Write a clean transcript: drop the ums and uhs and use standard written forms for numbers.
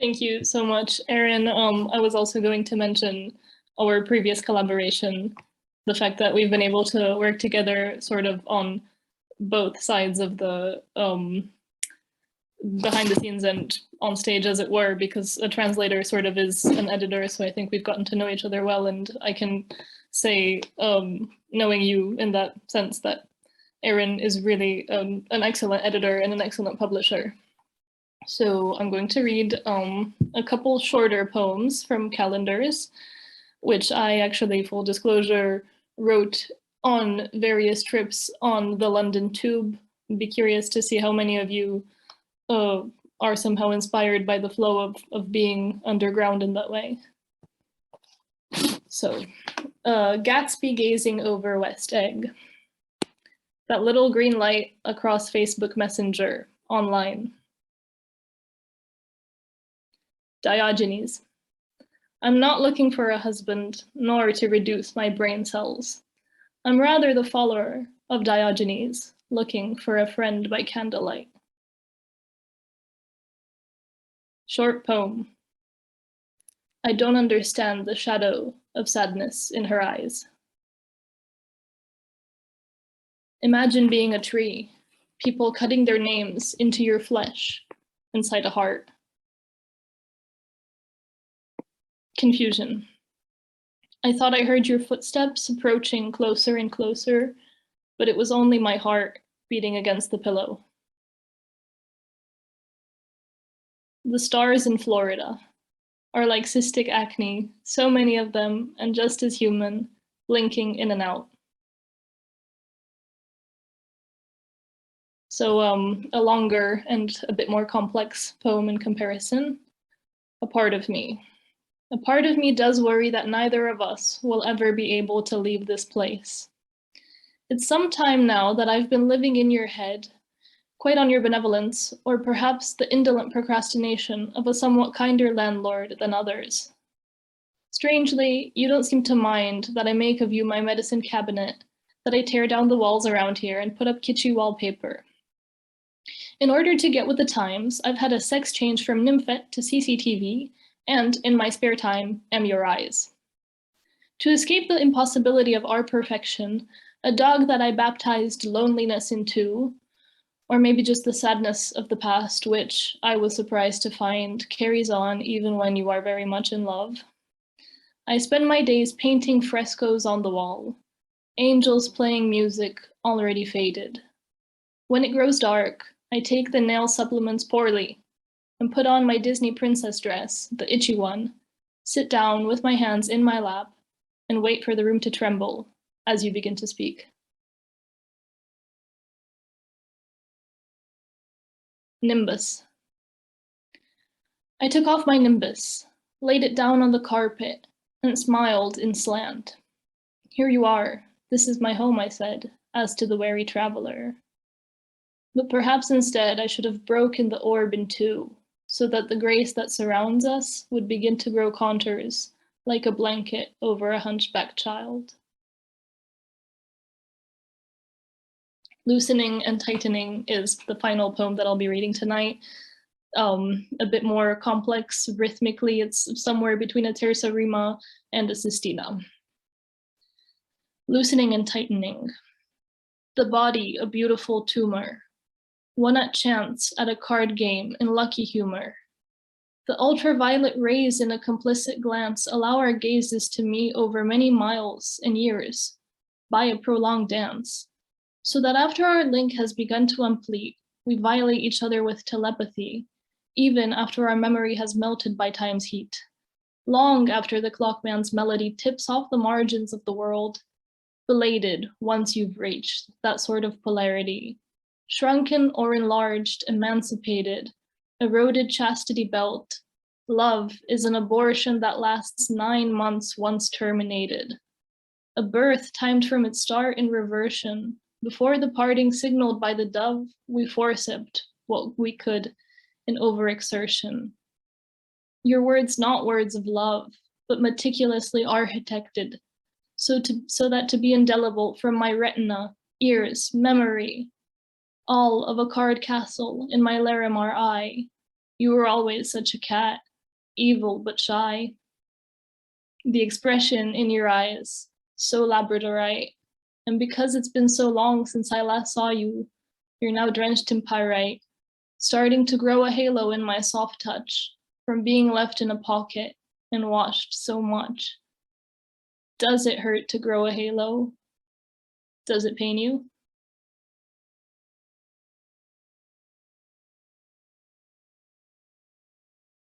Thank you so much, Erin. I was also going to mention our previous collaboration, the fact that we've been able to work together sort of on both sides of the behind the scenes and on stage, as it were, because a translator sort of is an editor. So I think we've gotten to know each other well, and I can say, knowing you in that sense, that Erin is really an excellent editor and an excellent publisher. So I'm going to read a couple shorter poems from Calendars, which I actually, full disclosure, wrote on various trips on the London Tube. I'd be curious to see how many of you are somehow inspired by the flow of being underground in that way. So, Gatsby gazing over West Egg. That little green light across Facebook Messenger, online. Diogenes. I'm not looking for a husband, nor to reduce my brain cells. I'm rather the follower of Diogenes, looking for a friend by candlelight. Short poem. I don't understand the shadow of sadness in her eyes. Imagine being a tree, people cutting their names into your flesh, inside a heart. Confusion. I thought I heard your footsteps approaching closer and closer, but it was only my heart beating against the pillow. The stars in Florida are like cystic acne, so many of them, and just as human, blinking in and out. So a longer and a bit more complex poem in comparison. A part of me. A part of me does worry that neither of us will ever be able to leave this place. It's some time now that I've been living in your head, quite on your benevolence, or perhaps the indolent procrastination of a somewhat kinder landlord than others. Strangely, you don't seem to mind that I make of you my medicine cabinet, that I tear down the walls around here and put up kitschy wallpaper. In order to get with the times, I've had a sex change from nymphette to CCTV, and in my spare time, am your eyes. To escape the impossibility of our perfection, a dog that I baptized loneliness into, or maybe just the sadness of the past, which I was surprised to find carries on even when you are very much in love. I spend my days painting frescoes on the wall, angels playing music already faded. When it grows dark, I take the nail supplements poorly and put on my Disney princess dress, the itchy one, sit down with my hands in my lap, and wait for the room to tremble as you begin to speak. Nimbus. I took off my nimbus, laid it down on the carpet, and smiled in slant. Here you are. This is my home, I said, as to the wary traveler. But perhaps instead I should have broken the orb in two, so that the grace that surrounds us would begin to grow contours, like a blanket over a hunchback child. Loosening and Tightening is the final poem that I'll be reading tonight. A bit more complex rhythmically, it's somewhere between a terza rima and a sestina. Loosening and Tightening. The body a beautiful tumor, won at chance at a card game in lucky humor. The ultraviolet rays in a complicit glance allow our gazes to meet over many miles and years by a prolonged dance, so that after our link has begun to unplete, we violate each other with telepathy, even after our memory has melted by time's heat. Long after the clockman's melody tips off the margins of the world, belated once you've reached that sort of polarity, shrunken or enlarged, emancipated, eroded chastity belt, love is an abortion that lasts 9 months once terminated. A birth timed from its start in reversion. Before the parting signaled by the dove, we forcept what we could in overexertion. Your words not words of love, but meticulously architected, so that to be indelible from my retina, ears, memory, all of a card castle in my Larimar eye. You were always such a cat, evil but shy. The expression in your eyes, so labradorite. And because it's been so long since I last saw you, you're now drenched in pyrite, starting to grow a halo in my soft touch, from being left in a pocket and washed so much. Does it hurt to grow a halo? Does it pain you?